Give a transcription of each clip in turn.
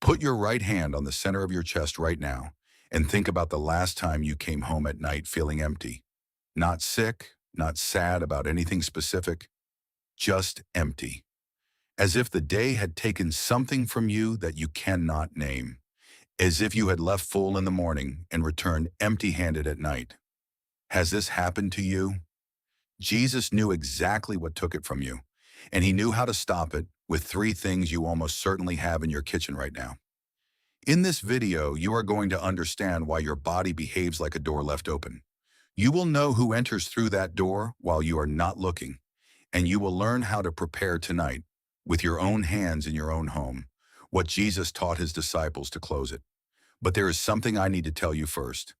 Put your right hand on the center of your chest right now and think about the last time you came home at night feeling empty. Not sick, not sad about anything specific, just empty. As if the day had taken something from you that you cannot name. As if you had left full in the morning and returned empty-handed at night. Has this happened to you? Jesus knew exactly what took it from you, and he knew how to stop it with three things you almost certainly have in your kitchen right now. In this video, you are going to understand why your body behaves like a door left open. You will know who enters through that door while you are not looking, and you will learn how to prepare tonight, with your own hands in your own home, what Jesus taught his disciples to close it. But there is something I need to tell you first.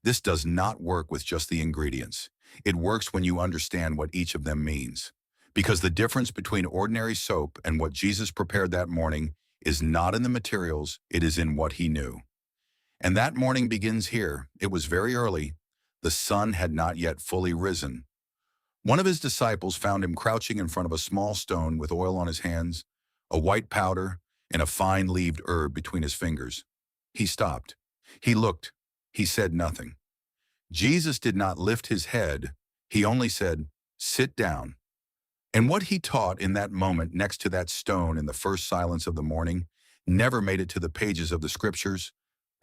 This does not work with just the ingredients. It works when you understand what each of them means. Because the difference between ordinary soap and what Jesus prepared that morning is not in the materials, it is in what he knew. And that morning begins here. It was very early. The sun had not yet fully risen. One of his disciples found him crouching in front of a small stone with oil on his hands, a white powder, and a fine-leaved herb between his fingers. He stopped. He looked. He said nothing. Jesus did not lift his head. He only said, "Sit down." And what he taught in that moment next to that stone in the first silence of the morning never made it to the pages of the scriptures,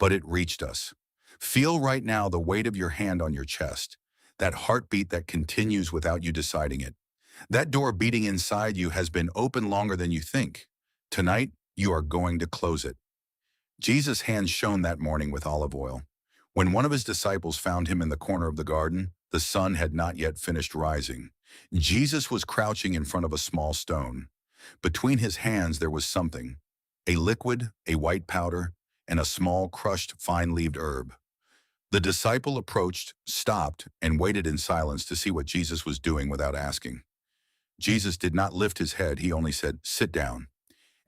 but it reached us. Feel right now the weight of your hand on your chest, that heartbeat that continues without you deciding it. That door beating inside you has been open longer than you think. Tonight, you are going to close it. Jesus' hands shone that morning with olive oil. When one of his disciples found him in the corner of the garden, the sun had not yet finished rising. Jesus was crouching in front of a small stone. Between his hands there was something, a liquid, a white powder, and a small crushed fine-leaved herb. The disciple approached, stopped, and waited in silence to see what Jesus was doing without asking. Jesus did not lift his head, he only said, "Sit down."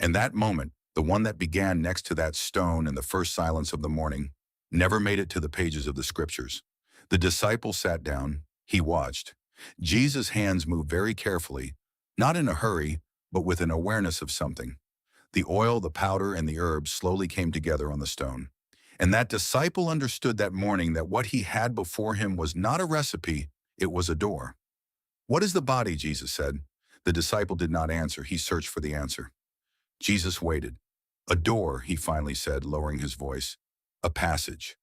And that moment, the one that began next to that stone in the first silence of the morning, never made it to the pages of the scriptures. The disciple sat down. He watched. Jesus' hands moved very carefully, not in a hurry, but with an awareness of something. The oil, the powder, and the herbs slowly came together on the stone. And that disciple understood that morning that what he had before him was not a recipe, it was a door. "What is the body?" Jesus said. The disciple did not answer. He searched for the answer. Jesus waited. "A door," he finally said, lowering his voice. "A passage."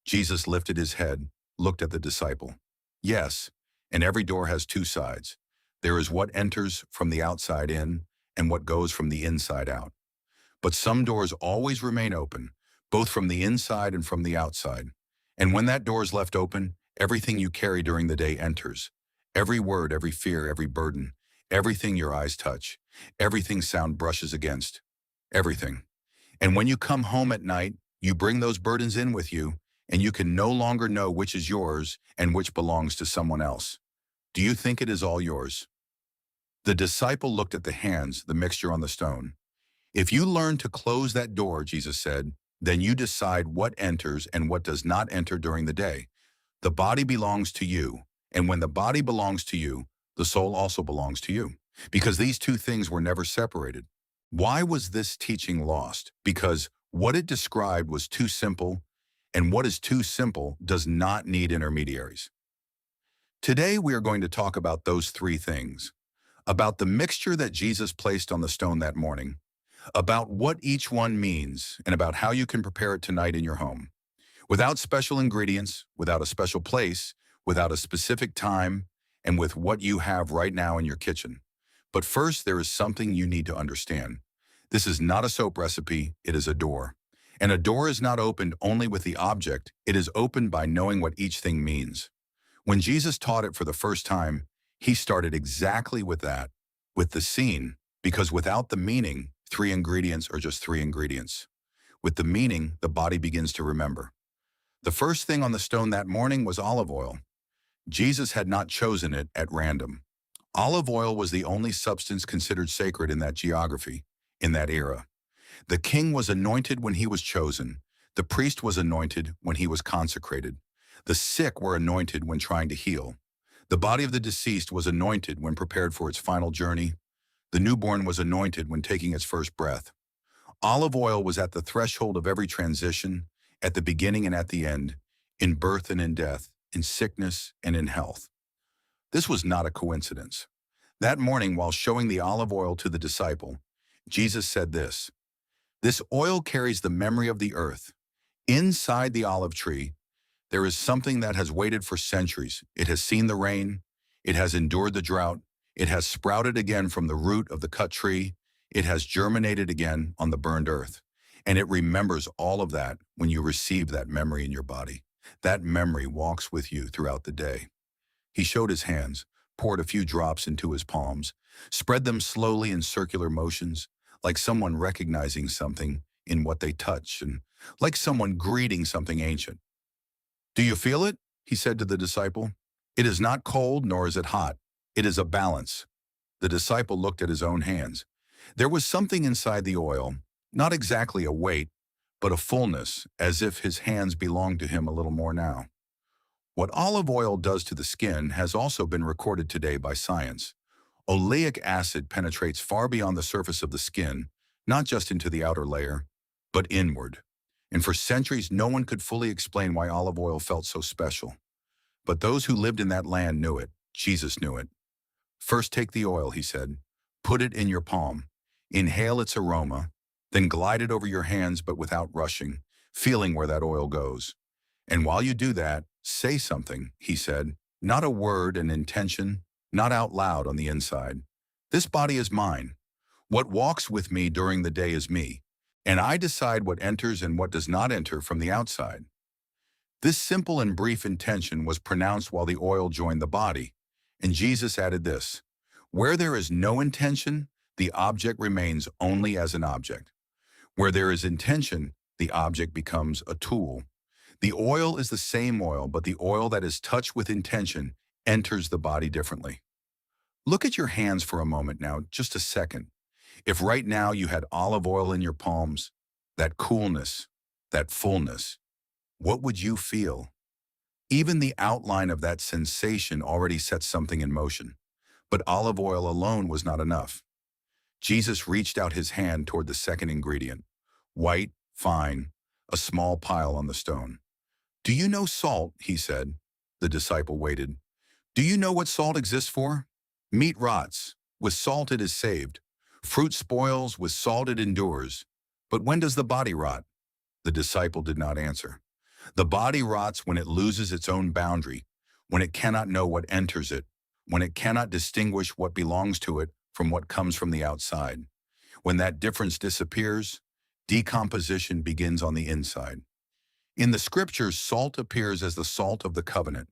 Jesus lifted his head, looked at the disciple. "Yes, and every door has two sides. There is what enters from the outside in and what goes from the inside out. But some doors always remain open, both from the inside and from the outside. And when that door is left open, everything you carry during the day enters. Every word, every fear, every burden, everything your eyes touch, everything sound brushes against, everything. And when you come home at night, you bring those burdens in with you, and you can no longer know which is yours and which belongs to someone else. Do you think it is all yours?" The disciple looked at the hands, the mixture on the stone. "If you learn to close that door," Jesus said, "then you decide what enters and what does not enter during the day. The body belongs to you, and when the body belongs to you, the soul also belongs to you, because these two things were never separated." Why was this teaching lost? Because what it described was too simple, and what is too simple does not need intermediaries. Today we are going to talk about those three things, about the mixture that Jesus placed on the stone that morning, about what each one means, and about how you can prepare it tonight in your home. Without special ingredients, without a special place, without a specific time, and with what you have right now in your kitchen. But first, there is something you need to understand. This is not a soap recipe, it is a door. And a door is not opened only with the object, it is opened by knowing what each thing means. When Jesus taught it for the first time, he started exactly with that, with the scene, because without the meaning, three ingredients are just three ingredients. With the meaning, the body begins to remember. The first thing on the stone that morning was olive oil. Jesus had not chosen it at random. Olive oil was the only substance considered sacred in that geography, in that era. The king was anointed when he was chosen. The priest was anointed when he was consecrated. The sick were anointed when trying to heal. The body of the deceased was anointed when prepared for its final journey. The newborn was anointed when taking its first breath. Olive oil was at the threshold of every transition, at the beginning and at the end, in birth and in death, in sickness and in health. This was not a coincidence. That morning, while showing the olive oil to the disciple, Jesus said this oil carries the memory of the earth. Inside the olive tree, there is something that has waited for centuries. It has seen the rain, it has endured the drought, it has sprouted again from the root of the cut tree, it has germinated again on the burned earth. And it remembers all of that when you receive that memory in your body. That memory walks with you throughout the day. He showed his hands, poured a few drops into his palms, spread them slowly in circular motions, like someone recognizing something in what they touch, and like someone greeting something ancient. "Do you feel it?" he said to the disciple. "It is not cold, nor is it hot. It is a balance." The disciple looked at his own hands. There was something inside the oil, not exactly a weight, but a fullness, as if his hands belonged to him a little more now. What olive oil does to the skin has also been recorded today by science. Oleic acid penetrates far beyond the surface of the skin, not just into the outer layer, but inward. And for centuries, no one could fully explain why olive oil felt so special. But those who lived in that land knew it. Jesus knew it. "First take the oil," he said. "Put it in your palm. Inhale its aroma, then glide it over your hands but without rushing, feeling where that oil goes. And while you do that, say something," he said. "Not a word, an intention, not out loud on the inside. This body is mine. What walks with me during the day is me, and I decide what enters and what does not enter from the outside." This simple and brief intention was pronounced while the oil joined the body, and Jesus added this: "Where there is no intention, the object remains only as an object. Where there is intention, the object becomes a tool." The oil is the same oil, but the oil that is touched with intention enters the body differently. Look at your hands for a moment now, just a second. If right now you had olive oil in your palms, that coolness, that fullness, what would you feel? Even the outline of that sensation already sets something in motion. But olive oil alone was not enough. Jesus reached out his hand toward the second ingredient, white, fine, a small pile on the stone. "Do you know salt?" he said. The disciple waited. "Do you know what salt exists for? Meat rots. With salt it is saved. Fruit spoils. With salt it endures. But when does the body rot?" The disciple did not answer. The body rots when it loses its own boundary, when it cannot know what enters it, when it cannot distinguish what belongs to it from what comes from the outside. When that difference disappears, decomposition begins on the inside. In the scriptures, salt appears as the salt of the covenant.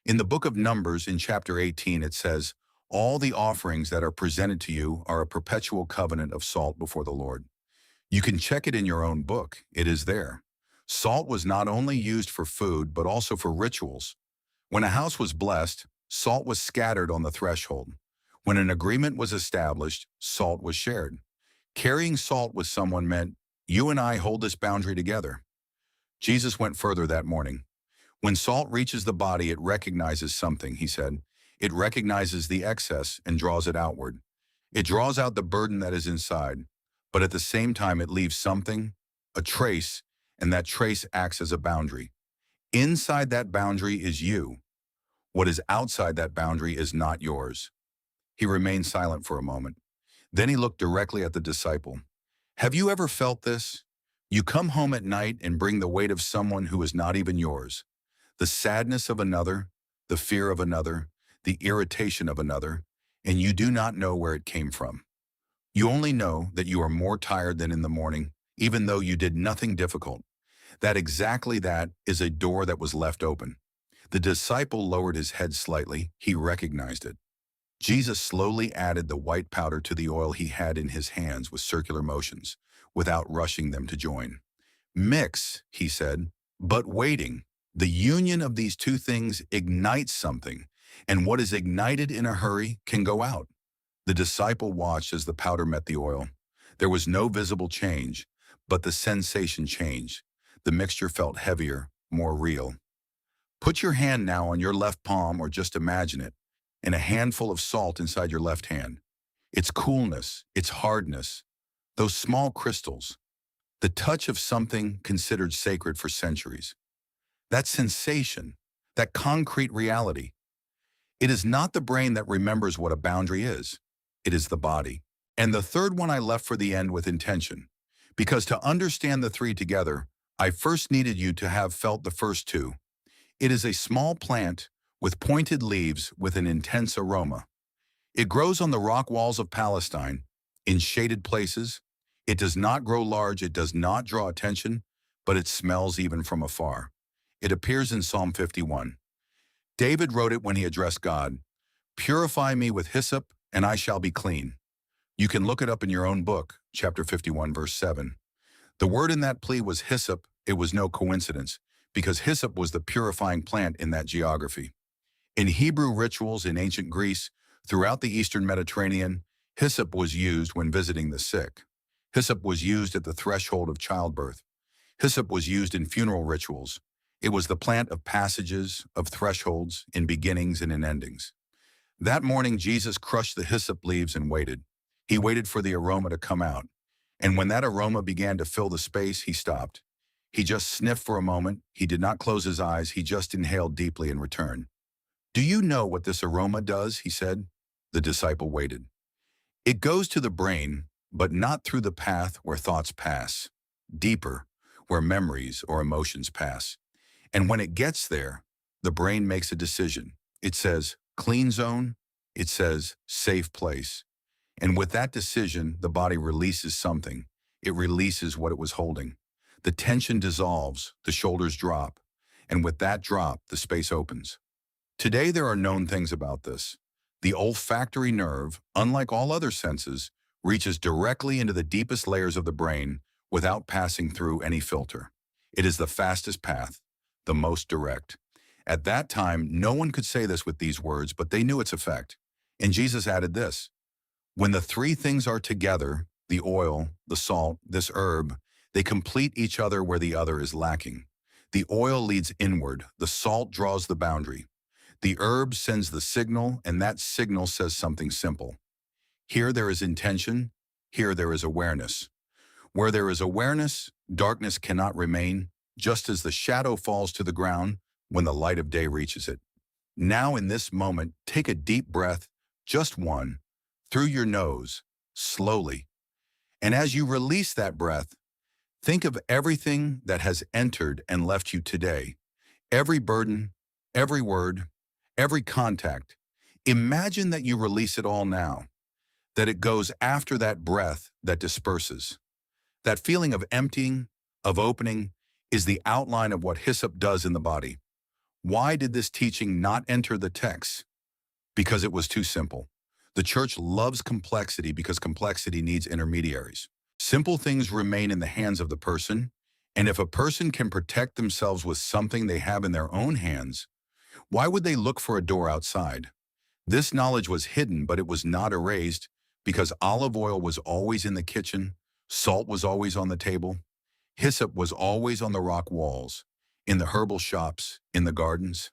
In the book of Numbers, in chapter 18, it says, "All the offerings that are presented to you are a perpetual covenant of salt before the Lord." You can check it in your own book. It is there. Salt was not only used for food, but also for rituals. When a house was blessed, salt was scattered on the threshold. When an agreement was established, salt was shared. Carrying salt with someone meant, "You and I hold this boundary together." Jesus went further that morning. When salt reaches the body, it recognizes something, he said. It recognizes the excess and draws it outward. It draws out the burden that is inside, but at the same time it leaves something, a trace, and that trace acts as a boundary. Inside that boundary is you. What is outside that boundary is not yours. He remained silent for a moment. Then he looked directly at the disciple. "Have you ever felt this? You come home at night and bring the weight of someone who is not even yours. The sadness of another, the fear of another, the irritation of another, and you do not know where it came from. You only know that you are more tired than in the morning, even though you did nothing difficult. That exactly that is a door that was left open." The disciple lowered his head slightly. He recognized it. Jesus slowly added the white powder to the oil he had in his hands with circular motions, without rushing them to join. "Mix," he said, "but waiting. The union of these two things ignites something, and what is ignited in a hurry can go out." The disciple watched as the powder met the oil. There was no visible change, but the sensation changed. The mixture felt heavier, more real. Put your hand now on your left palm, or just imagine it, and a handful of salt inside your left hand. Its coolness, its hardness, those small crystals, the touch of something considered sacred for centuries. That sensation, that concrete reality. It is not the brain that remembers what a boundary is. It is the body. And the third one I left for the end with intention. Because to understand the three together, I first needed you to have felt the first two. It is a small plant with pointed leaves with an intense aroma. It grows on the rock walls of Palestine, in shaded places. It does not grow large, it does not draw attention, but it smells even from afar. It appears in Psalm 51. David wrote it when he addressed God. Purify me with hyssop, and I shall be clean. You can look it up in your own book, chapter 51, verse 7. The word in that plea was hyssop. It was no coincidence, because hyssop was the purifying plant in that geography. In Hebrew rituals in ancient Greece, throughout the Eastern Mediterranean, hyssop was used when visiting the sick. Hyssop was used at the threshold of childbirth. Hyssop was used in funeral rituals. It was the plant of passages, of thresholds, in beginnings and in endings. That morning, Jesus crushed the hyssop leaves and waited. He waited for the aroma to come out. And when that aroma began to fill the space, he stopped. He just sniffed for a moment. He did not close his eyes. He just inhaled deeply in return. Do you know what this aroma does? He said. The disciple waited. It goes to the brain, but not through the path where thoughts pass. Deeper, where memories or emotions pass. And when it gets there, the brain makes a decision. It says, clean zone. It says, safe place. And with that decision, the body releases something. It releases what it was holding. The tension dissolves, the shoulders drop, and with that drop, the space opens. Today, there are known things about this. The olfactory nerve, unlike all other senses, reaches directly into the deepest layers of the brain without passing through any filter. It is the fastest path, the most direct. At that time, no one could say this with these words, but they knew its effect. And Jesus added this. When the three things are together, the oil, the salt, this herb, they complete each other where the other is lacking. The oil leads inward, the salt draws the boundary. The herb sends the signal, and that signal says something simple. Here there is intention, here there is awareness. Where there is awareness, darkness cannot remain, just as the shadow falls to the ground when the light of day reaches it. Now in this moment, take a deep breath, just one, through your nose, slowly. And as you release that breath, think of everything that has entered and left you today. Every burden, every word, every contact. Imagine that you release it all now, that it goes after that breath that disperses. That feeling of emptying, of opening, is the outline of what hyssop does in the body. Why did this teaching not enter the text? Because it was too simple. The church loves complexity because complexity needs intermediaries. Simple things remain in the hands of the person, and if a person can protect themselves with something they have in their own hands, why would they look for a door outside? This knowledge was hidden, but it was not erased because olive oil was always in the kitchen, salt was always on the table, hyssop was always on the rock walls, in the herbal shops, in the gardens.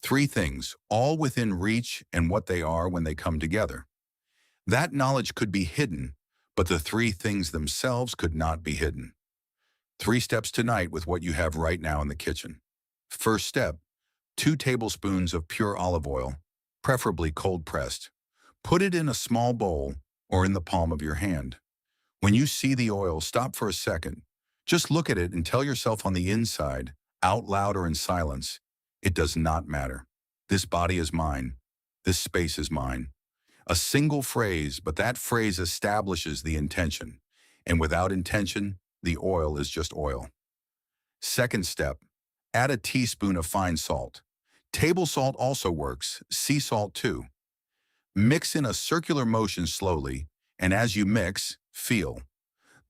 Three things, all within reach and what they are when they come together. That knowledge could be hidden, but the three things themselves could not be hidden. 3 steps tonight with what you have right now in the kitchen. First step, 2 tablespoons of pure olive oil, preferably cold-pressed. Put it in a small bowl or in the palm of your hand. When you see the oil, stop for a second. Just look at it and tell yourself on the inside, out loud or in silence, it does not matter. This body is mine. This space is mine. A single phrase, but that phrase establishes the intention. And without intention, the oil is just oil. Second step, add a teaspoon of fine salt. Table salt also works, sea salt too. Mix in a circular motion slowly, and as you mix, feel.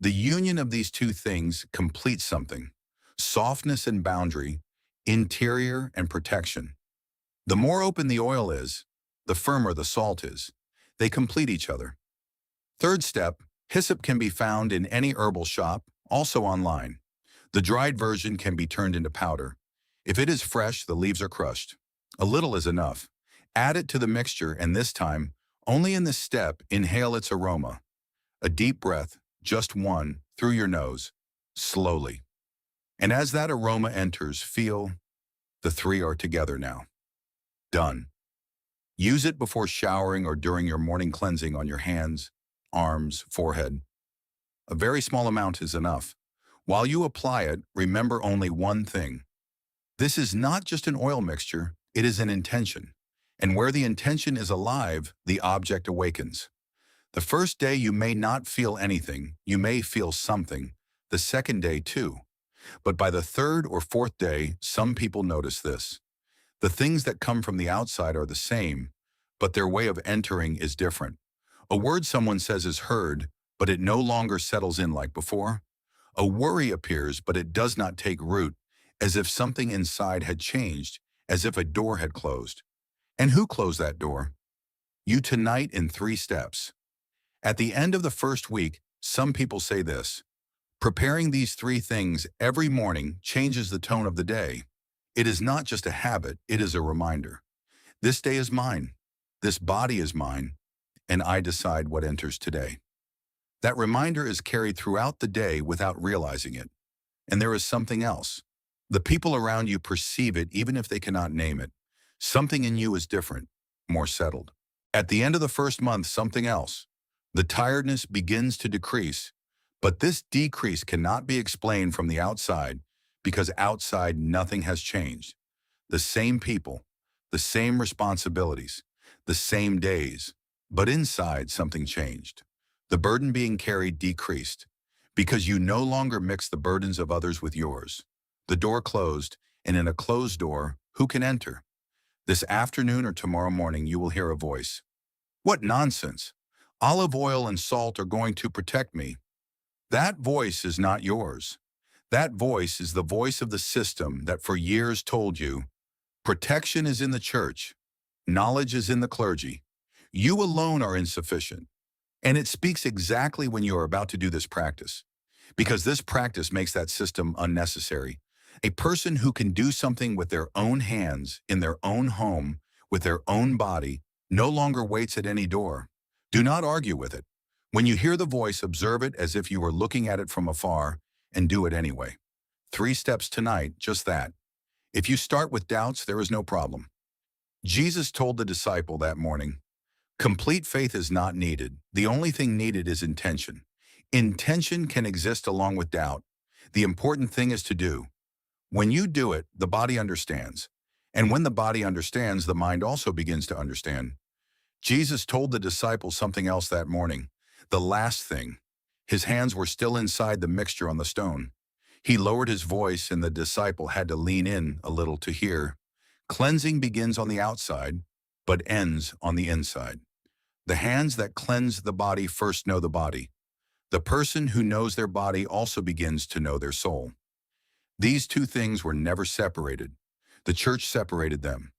The union of these two things completes something. Softness and boundary, interior and protection. The more open the oil is, the firmer the salt is. They complete each other. Third step, hyssop can be found in any herbal shop, also online. The dried version can be turned into powder. If it is fresh, the leaves are crushed. A little is enough. Add it to the mixture, and this time, only in this step, inhale its aroma. A deep breath, just one, through your nose. slowly. And as that aroma enters, feel the three are together now. Done. Use it before showering or during your morning cleansing on your hands, arms, forehead. A very small amount is enough. While you apply it, remember only one thing. This is not just an oil mixture, it is an intention. And where the intention is alive, the object awakens. The first day you may not feel anything, you may feel something. The second day too. But by the third or fourth day, some people notice this. The things that come from the outside are the same, but their way of entering is different. A word someone says is heard, but it no longer settles in like before. A worry appears, but it does not take root, as if something inside had changed, as if a door had closed. And who closed that door? You tonight in 3 steps. At the end of the first week, some people say this: preparing these 3 things every morning changes the tone of the day. It is not just a habit, it is a reminder. This day is mine, this body is mine, and I decide what enters today. That reminder is carried throughout the day without realizing it. And there is something else. The people around you perceive it even if they cannot name it. Something in you is different, more settled. At the end of the first month, something else. The tiredness begins to decrease, but this decrease cannot be explained from the outside because outside nothing has changed. The same people, the same responsibilities, the same days, but inside something changed. The burden being carried decreased because you no longer mix the burdens of others with yours. The door closed, and in a closed door, who can enter? This afternoon or tomorrow morning you will hear a voice. What nonsense! Olive oil and salt are going to protect me. That voice is not yours. That voice is the voice of the system that for years told you, protection is in the church, knowledge is in the clergy. You alone are insufficient. And it speaks exactly when you are about to do this practice, because this practice makes that system unnecessary. A person who can do something with their own hands, in their own home, with their own body, no longer waits at any door. Do not argue with it. When you hear the voice, observe it as if you were looking at it from afar, and do it anyway. 3 steps tonight, just that. If you start with doubts, there is no problem. Jesus told the disciple that morning, complete faith is not needed. The only thing needed is intention. Intention can exist along with doubt. The important thing is to do. When you do it, the body understands. And when the body understands, the mind also begins to understand. Jesus told the disciples something else that morning. The last thing. His hands were still inside the mixture on the stone. He lowered his voice, and the disciple had to lean in a little to hear. Cleansing begins on the outside, but ends on the inside. The hands that cleanse the body first know the body. The person who knows their body also begins to know their soul. These 2 things were never separated. The church separated them.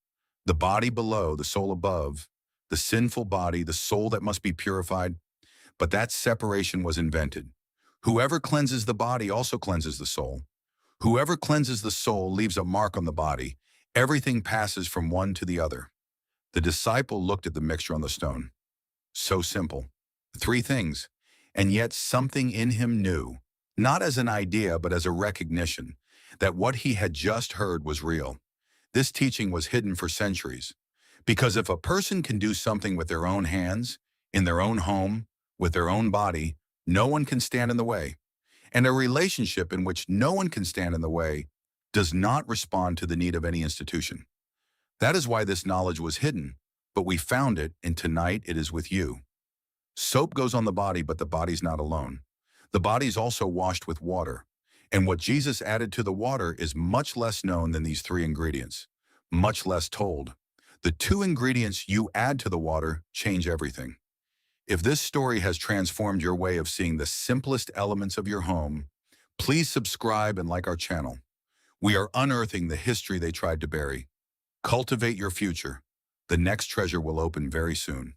The body below, the soul above, the sinful body, the soul that must be purified. But that separation was invented. Whoever cleanses the body also cleanses the soul. Whoever cleanses the soul leaves a mark on the body. Everything passes from one to the other. The disciple looked at the mixture on the stone. So simple. 3 things. And yet something in him knew, not as an idea but as a recognition, that what he had just heard was real. This teaching was hidden for centuries. Because if a person can do something with their own hands, in their own home, with their own body, no one can stand in the way. And a relationship in which no one can stand in the way does not respond to the need of any institution. That is why this knowledge was hidden, but we found it, and tonight it is with you. Soap goes on the body, but the body's not alone. The body's also washed with water. And what Jesus added to the water is much less known than these 3 ingredients, much less told. The 2 ingredients you add to the water change everything. If this story has transformed your way of seeing the simplest elements of your home, please subscribe and like our channel. We are unearthing the history they tried to bury. Cultivate your future. The next treasure will open very soon.